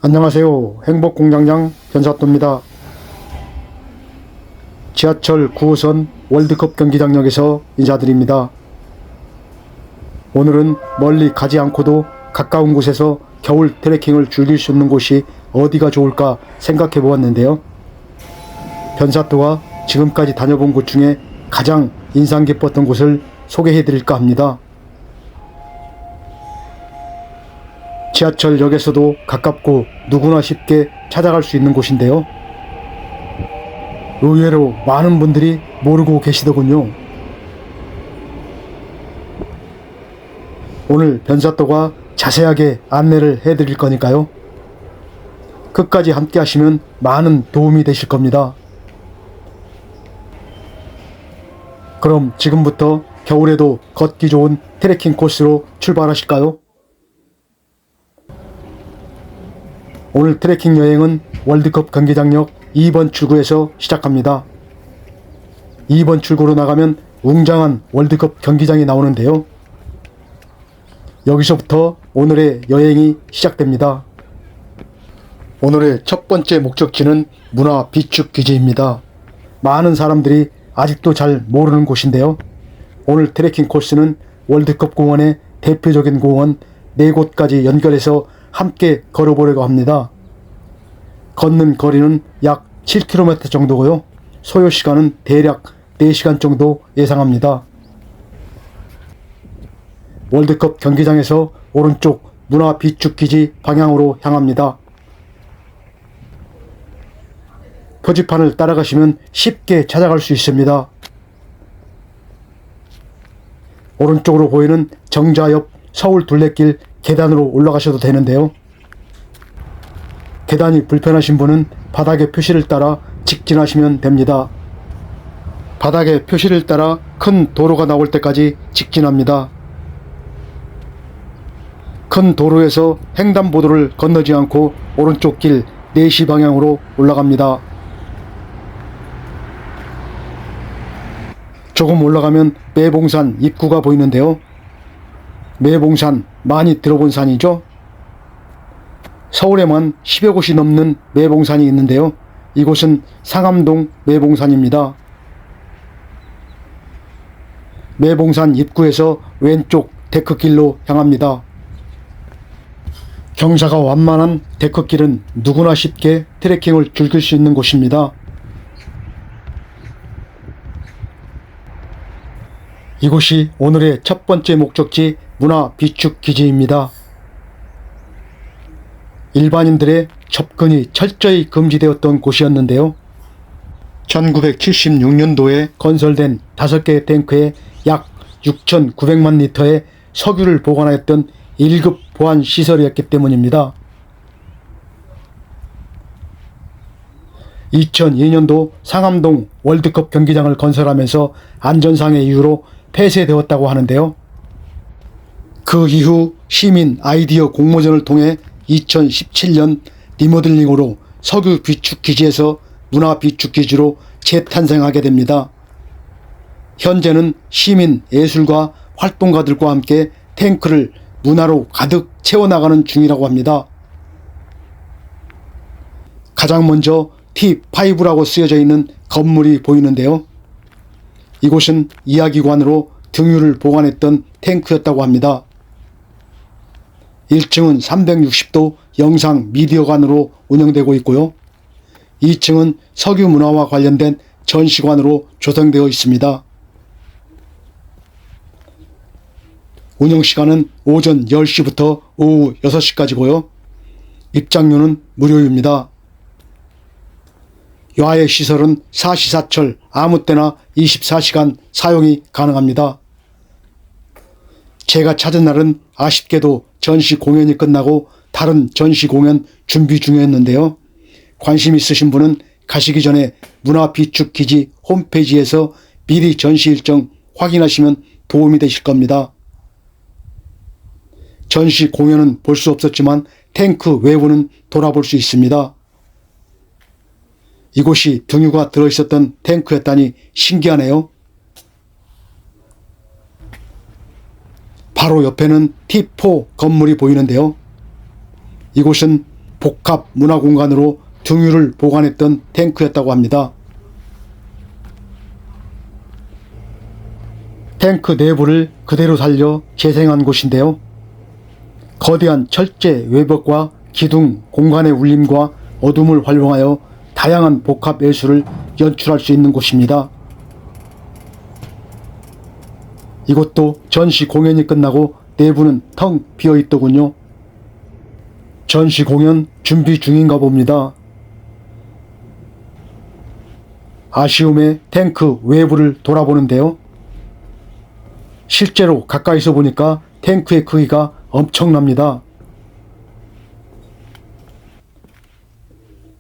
안녕하세요. 행복공장장 변사또입니다. 지하철 9호선 월드컵 경기장역에서 인사드립니다. 오늘은 멀리 가지 않고도 가까운 곳에서 겨울 트레킹을 즐길 수 있는 곳이 어디가 좋을까 생각해 보았는데요. 변사또가 지금까지 다녀본 곳 중에 가장 인상 깊었던 곳을 소개해 드릴까 합니다. 지하철역에서도 가깝고 누구나 쉽게 찾아갈 수 있는 곳인데요. 의외로 많은 분들이 모르고 계시더군요. 오늘 변사또가 자세하게 안내를 해드릴 거니까요. 끝까지 함께 하시면 많은 도움이 되실 겁니다. 그럼 지금부터 겨울에도 걷기 좋은 트레킹 코스로 출발하실까요? 오늘 트레킹 여행은 월드컵 경기장역 2번 출구에서 시작합니다. 2번 출구로 나가면 웅장한 월드컵 경기장이 나오는데요. 여기서부터 오늘의 여행이 시작됩니다. 오늘의 첫 번째 목적지는 문화 비축기지입니다. 많은 사람들이 아직도 잘 모르는 곳인데요. 오늘 트레킹 코스는 월드컵 공원의 대표적인 공원 4곳까지 연결해서 함께 걸어보려고 합니다. 걷는 거리는 약 7km 정도고요. 소요 시간은 대략 4시간 정도 예상합니다. 월드컵 경기장에서 오른쪽 문화 비축기지 방향으로 향합니다. 표지판을 따라가시면 쉽게 찾아갈 수 있습니다. 오른쪽으로 보이는 정자 옆 서울 둘레길 계단으로 올라가셔도 되는데요. 계단이 불편하신 분은 바닥의 표시를 따라 직진하시면 됩니다. 바닥의 표시를 따라 큰 도로가 나올 때까지 직진합니다. 큰 도로에서 횡단보도를 건너지 않고 오른쪽 길 4시 방향으로 올라갑니다. 조금 올라가면 매봉산 입구가 보이는데요. 매봉산 많이 들어본 산이죠? 서울에만 10여 곳이 넘는 매봉산이 있는데요. 이곳은 상암동 매봉산입니다. 매봉산 입구에서 왼쪽 데크길로 향합니다. 경사가 완만한 데크길은 누구나 쉽게 트레킹을 즐길 수 있는 곳입니다. 이곳이 오늘의 첫 번째 목적지 문화 비축기지입니다. 일반인들의 접근이 철저히 금지되었던 곳이었는데요. 1976년도에 건설된 5개의 탱크에 약 6,900만 리터의 석유를 보관하였던 1급 보안 시설이었기 때문입니다. 2002년도 상암동 월드컵 경기장을 건설하면서 안전상의 이유로 폐쇄되었다고 하는데요. 그 이후 시민 아이디어 공모전을 통해 2017년 리모델링으로 석유 비축기지에서 문화 비축기지로 재탄생하게 됩니다. 현재는 시민 예술가 활동가들과 함께 탱크를 문화로 가득 채워나가는 중이라고 합니다. 가장 먼저 T5라고 쓰여져 있는 건물이 보이는데요. 이곳은 이야기관으로 등유를 보관했던 탱크였다고 합니다. 1층은 360도 영상 미디어관으로 운영되고 있고요. 2층은 석유 문화와 관련된 전시관으로 조성되어 있습니다. 운영시간은 오전 10시부터 오후 6시까지고요. 입장료는 무료입니다. 야외 시설은 사시사철 아무 때나 24시간 사용이 가능합니다. 제가 찾은 날은 아쉽게도 전시 공연이 끝나고 다른 전시 공연 준비 중이었는데요. 관심 있으신 분은 가시기 전에 문화 비축기지 홈페이지에서 미리 전시 일정 확인하시면 도움이 되실 겁니다. 전시 공연은 볼 수 없었지만 탱크 외부는 돌아볼 수 있습니다. 이곳이 등유가 들어있었던 탱크였다니 신기하네요. 바로 옆에는 T4 건물이 보이는데요. 이곳은 복합 문화공간으로 등유를 보관했던 탱크였다고 합니다. 탱크 내부를 그대로 살려 재생한 곳인데요. 거대한 철제 외벽과 기둥, 공간의 울림과 어둠을 활용하여 다양한 복합 예술을 연출할 수 있는 곳입니다. 이곳도 전시 공연이 끝나고 내부는 텅 비어 있더군요. 전시 공연 준비 중인가 봅니다. 아쉬움에 탱크 외부를 돌아보는데요. 실제로 가까이서 보니까 탱크의 크기가 엄청납니다.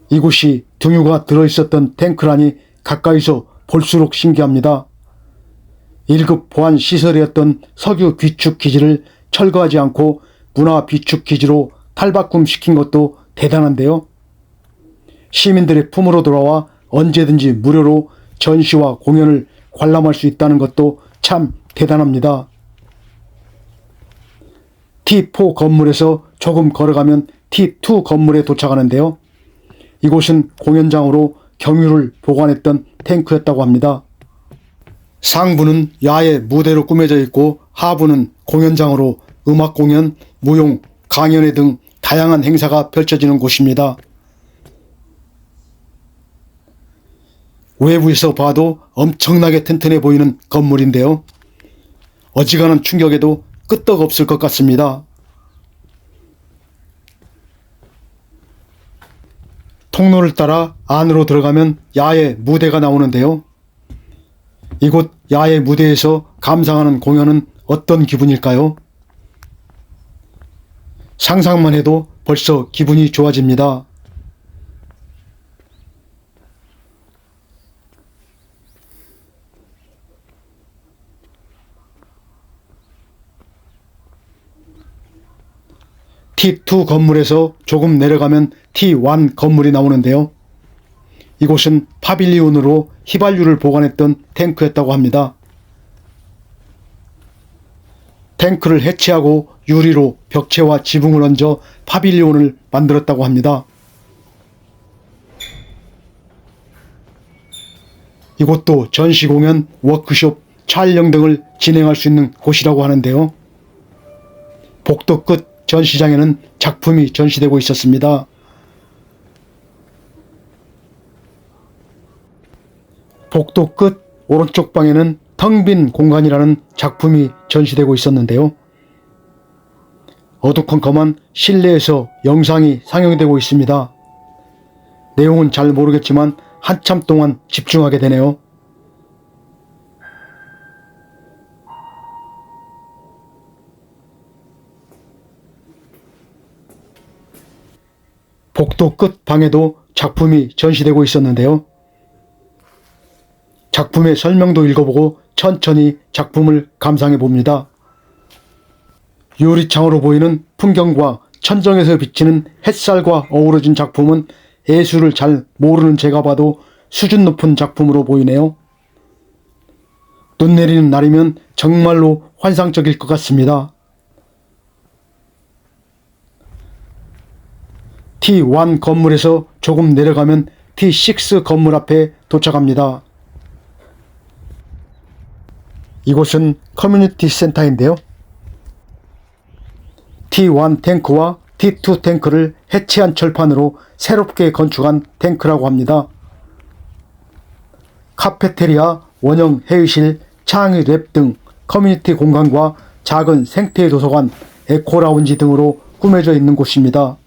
이곳이 등유가 들어있었던 탱크라니 가까이서 볼수록 신기합니다. 1급 보안 시설이었던 석유 비축 기지를 철거하지 않고 문화 비축 기지로 탈바꿈시킨 것도 대단한데요. 시민들의 품으로 돌아와 언제든지 무료로 전시와 공연을 관람할 수 있다는 것도 참 대단합니다. T4 건물에서 조금 걸어가면 T2 건물에 도착하는데요. 이곳은 공연장으로 경유를 보관했던 탱크였다고 합니다. 상부는 야외 무대로 꾸며져 있고 하부는 공연장으로 음악 공연, 무용, 강연회 등 다양한 행사가 펼쳐지는 곳입니다. 외부에서 봐도 엄청나게 튼튼해 보이는 건물인데요. 어지간한 충격에도 끄떡없을 것 같습니다. 통로를 따라 안으로 들어가면 야외 무대가 나오는데요. 이곳 야외 무대에서 감상하는 공연은 어떤 기분일까요? 상상만 해도 벌써 기분이 좋아집니다. T2 건물에서 조금 내려가면 T1 건물이 나오는데요. 이곳은 파빌리온으로 휘발유를 보관했던 탱크였다고 합니다. 탱크를 해체하고 유리로 벽체와 지붕을 얹어 파빌리온을 만들었다고 합니다. 이곳도 전시공연, 워크숍, 촬영 등을 진행할 수 있는 곳이라고 하는데요. 복도 끝 전시장에는 작품이 전시되고 있었습니다. 복도 끝 오른쪽 방에는 텅 빈 공간이라는 작품이 전시되고 있었는데요. 어두컴컴한 실내에서 영상이 상영되고 있습니다. 내용은 잘 모르겠지만 한참 동안 집중하게 되네요. 복도 끝 방에도 작품이 전시되고 있었는데요. 작품의 설명도 읽어보고 천천히 작품을 감상해 봅니다. 유리창으로 보이는 풍경과 천정에서 비치는 햇살과 어우러진 작품은 예술을 잘 모르는 제가 봐도 수준 높은 작품으로 보이네요. 눈 내리는 날이면 정말로 환상적일 것 같습니다. T1 건물에서 조금 내려가면 T6 건물 앞에 도착합니다. 이곳은 커뮤니티 센터인데요. T1 탱크와 T2 탱크를 해체한 철판으로 새롭게 건축한 탱크라고 합니다. 카페테리아, 원형 회의실, 창의 랩 등 커뮤니티 공간과 작은 생태 도서관, 에코라운지 등으로 꾸며져 있는 곳입니다.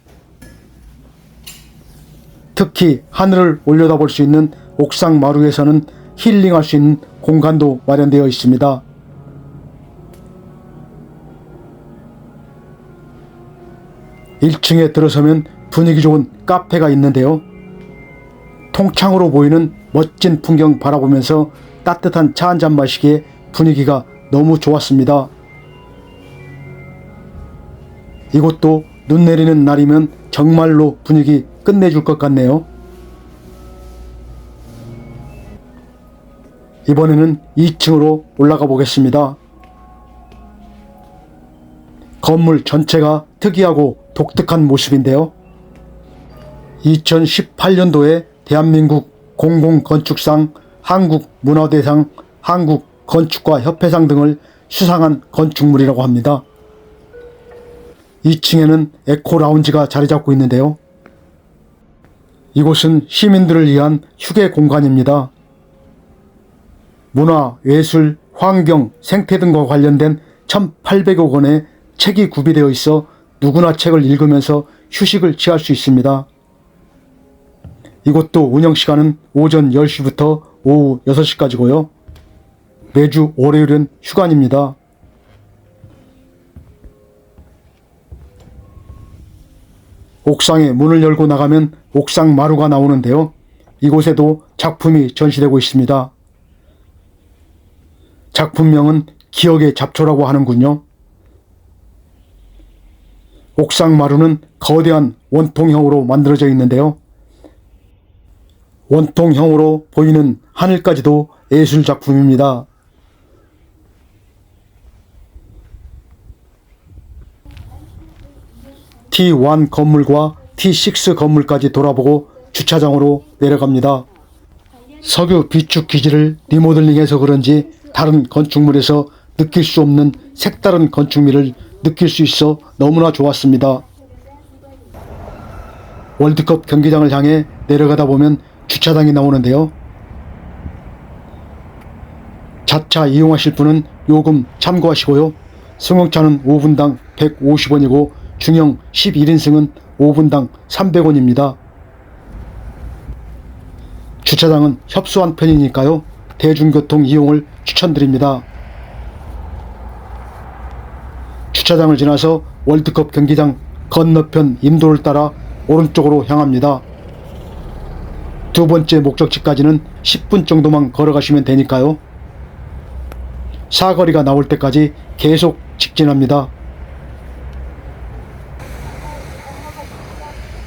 특히 하늘을 올려다볼 수 있는 옥상 마루에서는 힐링할 수 있는 공간도 마련되어 있습니다. (1층에) 들어서면 분위기 좋은 카페가 있는데요. 통창으로 보이는 멋진 풍경 바라보면서 따뜻한 차 한잔 마시기에 분위기가 너무 좋았습니다. 이곳도 눈 내리는 날이면 정말로 분위기 끝내줄 것 같네요. 이번에는 2층으로 올라가 보겠습니다. 건물 전체가 특이하고 독특한 모습인데요. 2018년도에 대한민국 공공건축상, 한국문화대상, 한국건축가협회상 등을 수상한 건축물이라고 합니다. 2층에는 에코라운지가 자리 잡고 있는데요. 이곳은 시민들을 위한 휴게 공간입니다. 문화, 예술, 환경, 생태 등과 관련된 1,800여 권의 책이 구비되어 있어 누구나 책을 읽으면서 휴식을 취할 수 있습니다. 이곳도 운영시간은 오전 10시부터 오후 6시까지고요. 매주 월요일은 휴관입니다. 옥상에 문을 열고 나가면 옥상 마루가 나오는데요. 이곳에도 작품이 전시되고 있습니다. 작품명은 기억의 잡초라고 하는군요. 옥상 마루는 거대한 원통형으로 만들어져 있는데요. 원통형으로 보이는 하늘까지도 예술작품입니다. T1 건물과 T6 건물까지 돌아보고 주차장으로 내려갑니다. 석유 비축 기지를 리모델링해서 그런지 다른 건축물에서 느낄 수 없는 색다른 건축미를 느낄 수 있어 너무나 좋았습니다. 월드컵 경기장을 향해 내려가다 보면 주차장이 나오는데요. 자차 이용하실 분은 요금 참고하시고요. 승용차는 5분당 150원이고 중형 11인승은 5분당 300원입니다. 주차장은 협소한 편이니까요. 대중교통 이용을 추천드립니다. 주차장을 지나서 월드컵 경기장 건너편 임도를 따라 오른쪽으로 향합니다. 두 번째 목적지까지는 10분 정도만 걸어가시면 되니까요. 사거리가 나올 때까지 계속 직진합니다.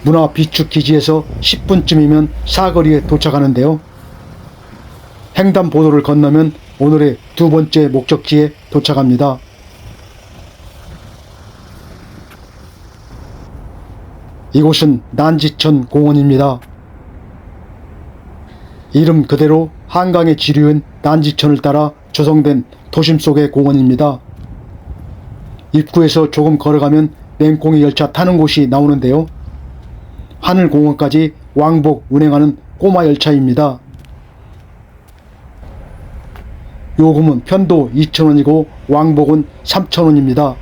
문화비축기지에서 10분쯤이면 사거리에 도착하는데요. 횡단보도를 건너면 오늘의 두 번째 목적지에 도착합니다. 이곳은 난지천 공원입니다. 이름 그대로 한강의 지류인 난지천을 따라 조성된 도심 속의 공원입니다. 입구에서 조금 걸어가면 맹꽁이 열차 타는 곳이 나오는데요. 하늘공원까지 왕복 운행하는 꼬마 열차입니다. 요금은 편도 2,000원이고 왕복은 3,000원입니다.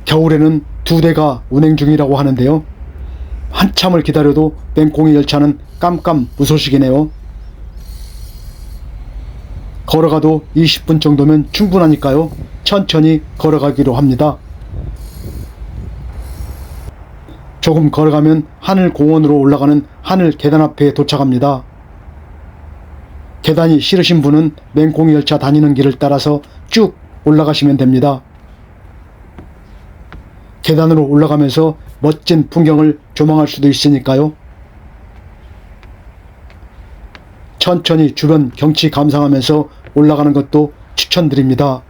겨울에는 2대가 운행 중이라고 하는데요. 한참을 기다려도 맹꽁이 열차는 깜깜무소식이네요. 걸어가도 20분 정도면 충분하니까요. 천천히 걸어가기로 합니다. 조금 걸어가면 하늘공원으로 올라가는 하늘 계단 앞에 도착합니다. 계단이 싫으신 분은 맹꽁이 열차 다니는 길을 따라서 쭉 올라가시면 됩니다. 계단으로 올라가면서 멋진 풍경을 조망할 수도 있으니까요. 천천히 주변 경치 감상하면서 올라가는 것도 추천드립니다.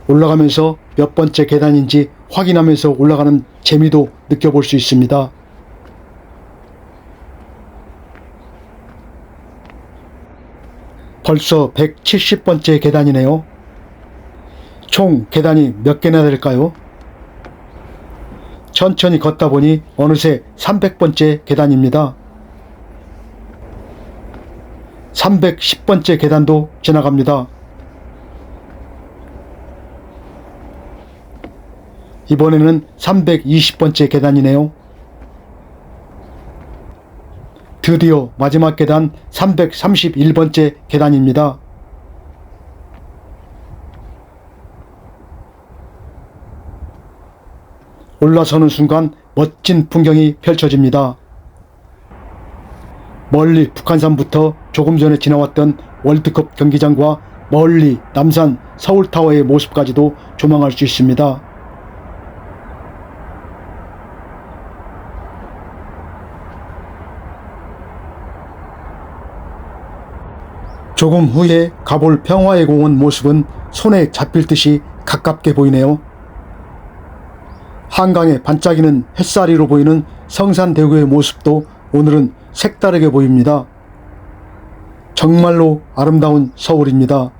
올라가면서 몇 번째 계단인지 확인하면서 올라가는 재미도 느껴볼 수 있습니다. 벌써 170번째 계단이네요. 총 계단이 몇 개나 될까요? 천천히 걷다 보니 어느새 300번째 계단입니다. 310번째 계단도 지나갑니다. 이번에는 320번째 계단이네요. 드디어 마지막 계단 331번째 계단입니다. 올라서는 순간 멋진 풍경이 펼쳐집니다. 멀리 북한산부터 조금 전에 지나왔던 월드컵 경기장과 멀리 남산 서울타워의 모습까지도 조망할 수 있습니다. 조금 후에 가볼 평화의 공원 모습은 손에 잡힐 듯이 가깝게 보이네요. 한강에 반짝이는 햇살이로 보이는 성산대교의 모습도 오늘은 색다르게 보입니다. 정말로 아름다운 서울입니다.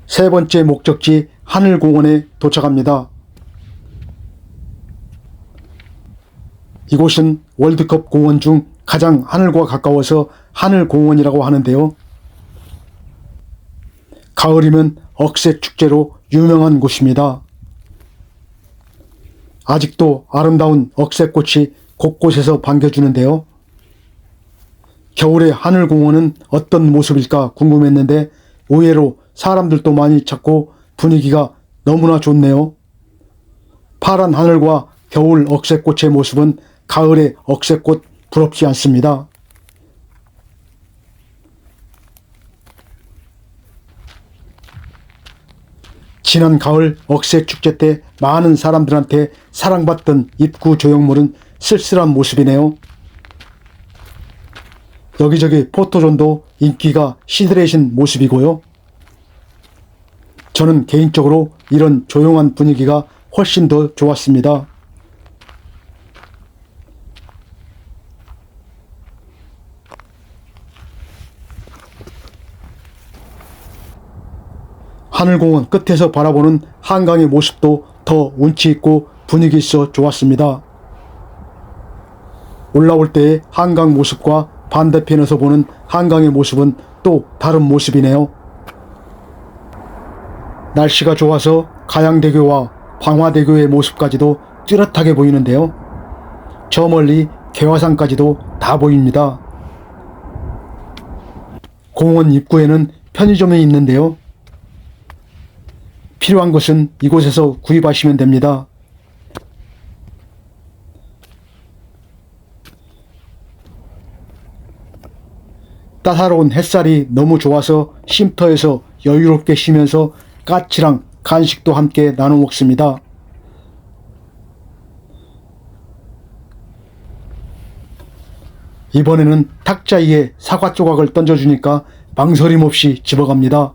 세 번째 목적지 하늘공원에 도착합니다. 이곳은 월드컵 공원 중 가장 하늘과 가까워서 하늘공원이라고 하는데요. 가을이면 억새축제로 유명한 곳입니다. 아직도 아름다운 억새꽃이 곳곳에서 반겨주는데요. 겨울의 하늘공원은 어떤 모습일까 궁금했는데 의외로 사람들도 많이 찾고 분위기가 너무나 좋네요. 파란 하늘과 겨울 억새꽃의 모습은 가을의 억새꽃 부럽지 않습니다. 지난 가을 억새축제 때 많은 사람들한테 사랑받던 입구 조형물은 쓸쓸한 모습이네요. 여기저기 포토존도 인기가 시들해진 모습이고요. 저는 개인적으로 이런 조용한 분위기가 훨씬 더 좋았습니다. 하늘공원 끝에서 바라보는 한강의 모습도 더 운치있고 분위기 있어 좋았습니다. 올라올 때의 한강 모습과 반대편에서 보는 한강의 모습은 또 다른 모습이네요. 날씨가 좋아서 가양대교와 방화대교의 모습까지도 뚜렷하게 보이는데요. 저 멀리 개화산까지도 다 보입니다. 공원 입구에는 편의점이 있는데요. 필요한 것은 이곳에서 구입하시면 됩니다. 따사로운 햇살이 너무 좋아서 쉼터에서 여유롭게 쉬면서 까치랑 간식도 함께 나눠 먹습니다. 이번에는 탁자 위에 사과 조각을 던져주니까 망설임 없이 집어갑니다.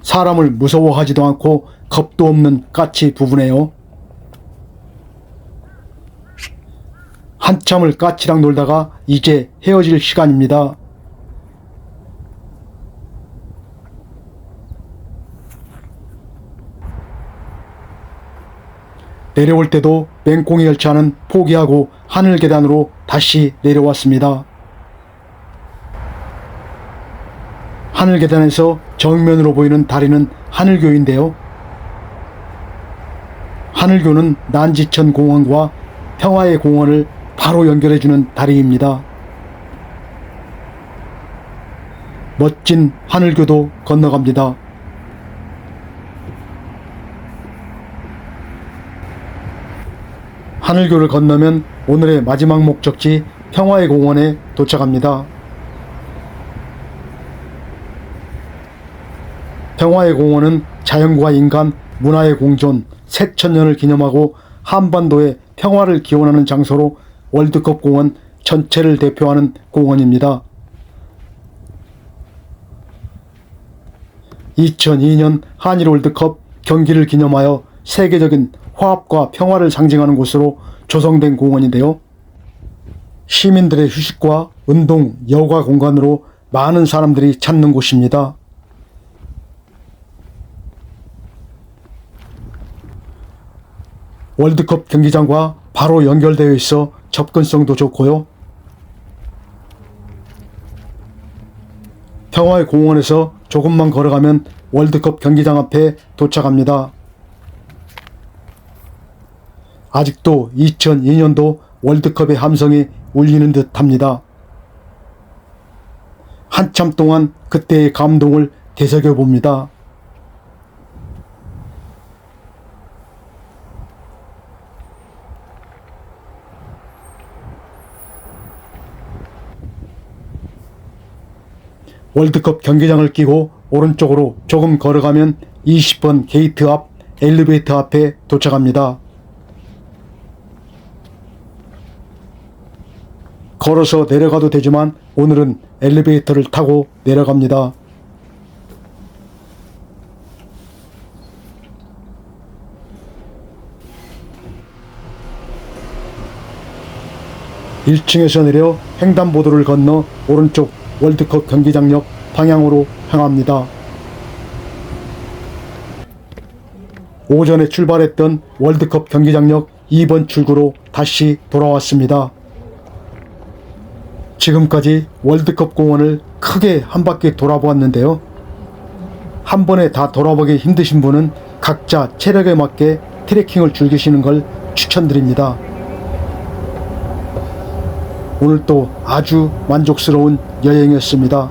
사람을 무서워하지도 않고 겁도 없는 까치 부부네요. 한참을 까치랑 놀다가 이제 헤어질 시간입니다. 내려올 때도 맹꽁이 열차는 포기하고 하늘 계단으로 다시 내려왔습니다. 하늘 계단에서 정면으로 보이는 다리는 하늘교인데요. 하늘교는 난지천 공원과 평화의 공원을 바로 연결해주는 다리입니다. 멋진 하늘교도 건너갑니다. 하늘교를 건너면 오늘의 마지막 목적지 평화의 공원에 도착합니다. 평화의 공원은 자연과 인간, 문화의 공존, 새천년을 기념하고 한반도의 평화를 기원하는 장소로 월드컵 공원 전체를 대표하는 공원입니다. 2002년 한일 월드컵 경기를 기념하여 세계적인 화합과 평화를 상징하는 곳으로 조성된 공원인데요. 시민들의 휴식과 운동, 여가 공간으로 많은 사람들이 찾는 곳입니다. 월드컵 경기장과 바로 연결되어 있어 접근성도 좋고요. 평화의 공원에서 조금만 걸어가면 월드컵 경기장 앞에 도착합니다. 아직도 2002년도 월드컵의 함성이 울리는 듯 합니다. 한참 동안 그때의 감동을 되새겨 봅니다. 월드컵 경기장을 끼고 오른쪽으로 조금 걸어가면 20번 게이트 앞 엘리베이터 앞에 도착합니다. 걸어서 내려가도 되지만 오늘은 엘리베이터를 타고 내려갑니다. 1층에서 내려 횡단보도를 건너 오른쪽 월드컵 경기장역 방향으로 향합니다. 오전에 출발했던 월드컵 경기장역 2번 출구로 다시 돌아왔습니다. 지금까지 월드컵 공원을 크게 한 바퀴 돌아보았는데요. 한 번에 다 돌아보기 힘드신 분은 각자 체력에 맞게 트레킹을 즐기시는 걸 추천드립니다. 오늘도 아주 만족스러운 여행이었습니다.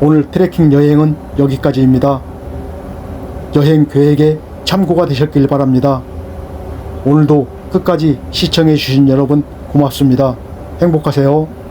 오늘 트레킹 여행은 여기까지입니다. 여행 계획에 참고가 되셨길 바랍니다. 오늘도 끝까지 시청해 주신 여러분 고맙습니다. 행복하세요.